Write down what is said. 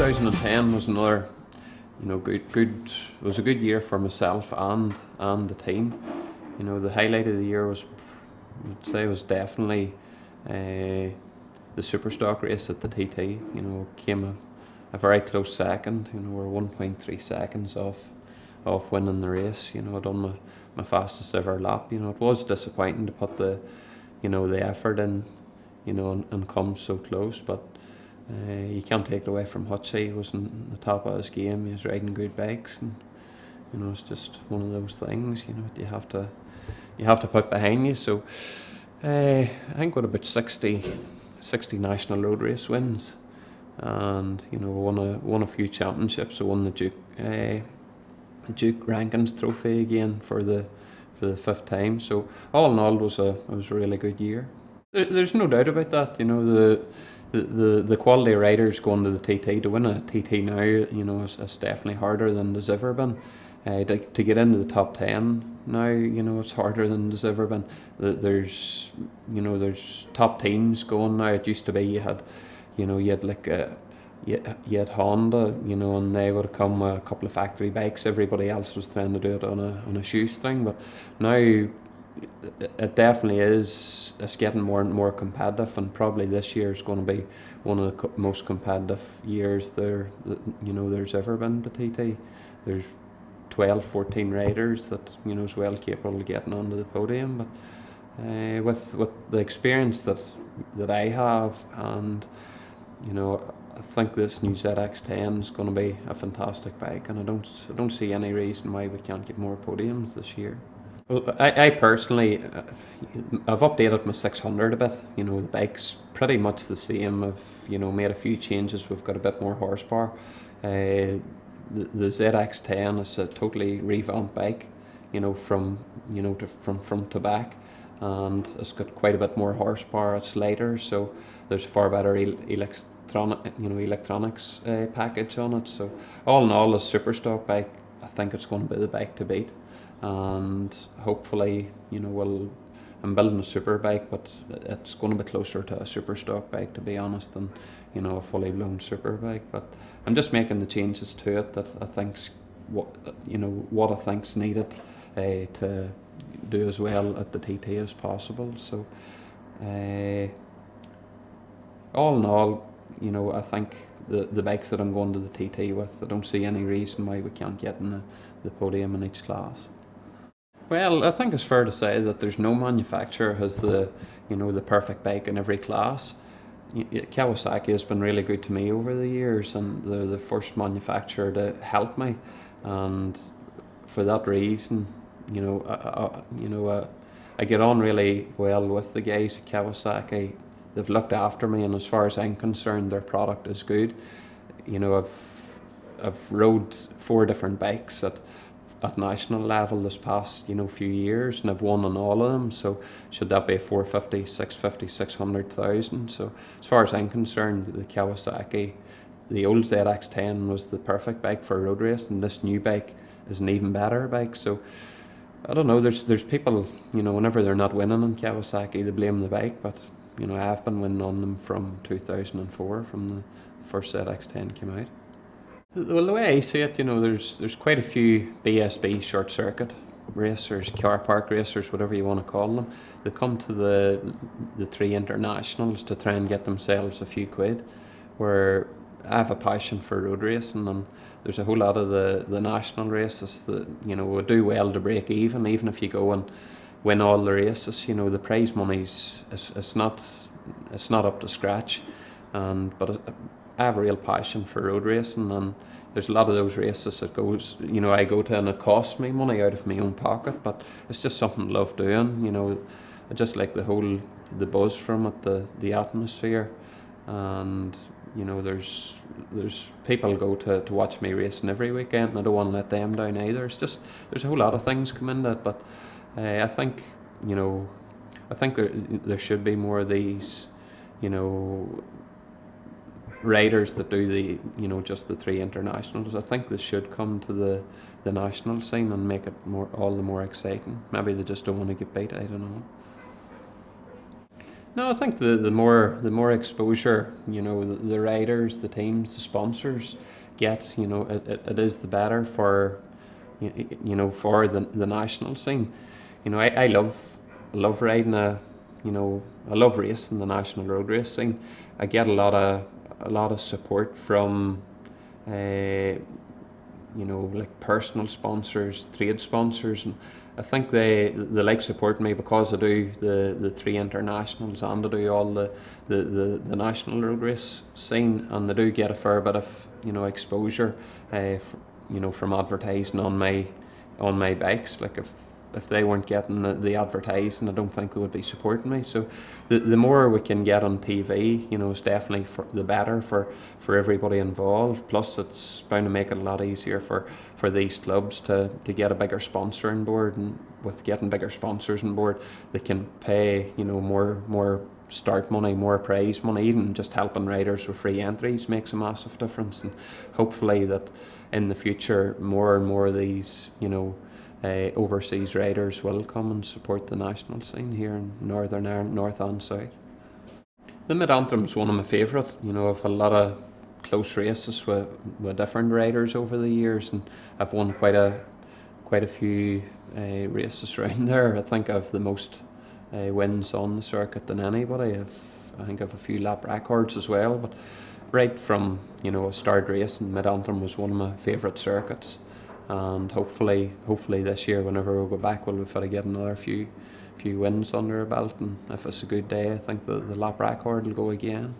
2010 was another, was a good year for myself and the team. The highlight of the year I'd say was definitely the Superstock race at the TT. Came a very close second. We're 1.3 seconds off winning the race. I done my fastest ever lap. It was disappointing to put the effort in, and come so close, but you can't take it away from Hutchie. He was in the top of his game. He was riding good bikes, and it's just one of those things. You have to put behind you. So I think with about 60 national road race wins, and won a few championships. I won the Duke Rankins Trophy again for the 5th time. So all in all, it was a really good year. There's no doubt about that. The quality of riders going to the TT, to win a TT now, is definitely harder than there's ever been. To get into the top 10 now, it's harder than there's ever been. There's top teams going now. It used to be you had Honda, and they would come with a couple of factory bikes. Everybody else was trying to do it on a shoestring, but now it definitely is. It's getting more and more competitive, and probably this year is going to be one of the most competitive years there's ever been to TT. There's 12-14 riders that is well capable of getting onto the podium, but with the experience that I have, and I think this new ZX10 is going to be a fantastic bike, and I don't see any reason why we can't get more podiums this year. Well, I personally, I've updated my 600 a bit. The bike's pretty much the same. I've made a few changes. We've got a bit more horsepower. The ZX10 is a totally revamped bike, from front to back, and it's got quite a bit more horsepower. It's lighter, so there's far better electronics package on it. So all in all, a Superstock bike, I think it's going to be the bike to beat. And hopefully, I'm building a super bike, but it's going to be closer to a Superstock bike, to be honest, than a fully blown super bike. But I'm just making the changes to it that I think's what I think's needed to do as well at the TT as possible. So all in all, I think the bikes that I'm going to the TT with, I don't see any reason why we can't get in the podium in each class. Well, I think it's fair to say that there's no manufacturer has the perfect bike in every class. Kawasaki has been really good to me over the years, and they're the first manufacturer to help me, and for that reason, I get on really well with the guys at Kawasaki. They've looked after me, and as far as I'm concerned, their product is good. I've rode 4 different bikes at national level this past few years, and I've won on all of them. So should that be 450, 650, 600,000? So as far as I'm concerned, the Kawasaki, the old ZX10 was the perfect bike for a road race, and this new bike is an even better bike. So I don't know, there's people, whenever they're not winning on Kawasaki, they blame the bike, but I've been winning on them from 2004, from the first ZX10 came out. Well, the way I see it, there's quite a few BSB short circuit racers, car park racers, whatever you want to call them. They come to the 3 internationals to try and get themselves a few quid, where I have a passion for road racing, and there's a whole lot of the national races that would do well to break even if you go and win all the races. The prize money's it's not up to scratch, but I have a real passion for road racing, and there's a lot of those races that goes, I go to, and it costs me money out of my own pocket, but it's just something I love doing. I just like the buzz from it, the atmosphere, and there's people go to watch me racing every weekend, and I don't want to let them down either. It's just there's a whole lot of things come into it, but I think there should be more of these, riders that do the just the 3 internationals. I think they should come to the national scene and make it all the more exciting. Maybe they just don't want to get beat, I don't know. No, I think the more exposure, you know, the riders, the teams, the sponsors get, you know, it is the better for, you know, for the national scene. You know, I love riding you know, I love racing the national road race scene. I get a lot of support from, you know, like personal sponsors, trade sponsors, and I think they like support me because I do the three internationals and I do all the national road race scene, and they do get a fair bit of, you know, exposure, you know, from advertising on my bikes. Like if they weren't getting the advertising, I don't think they would be supporting me. So the more we can get on TV, you know, is definitely the better for everybody involved. Plus, it's bound to make it a lot easier for these clubs to get a bigger sponsor on board, and with getting bigger sponsors on board, they can pay, you know, more start money, more prize money. Even just helping riders with free entries makes a massive difference, and hopefully that in the future more and more of these, you know, overseas riders will come and support the national scene here in Northern Ireland, North and South. The Mid-Anthem's one of my favourite. You know, I've had a lot of close races with different riders over the years, and I've won quite a few races around there. I think I've the most wins on the circuit than anybody. I think I've a few lap records as well, but right from, you know, I started racing, Mid-Antrim was one of my favourite circuits, and hopefully this year whenever we go back we'll be able to get another few wins under our belt, and if it's a good day I think the lap record will go again.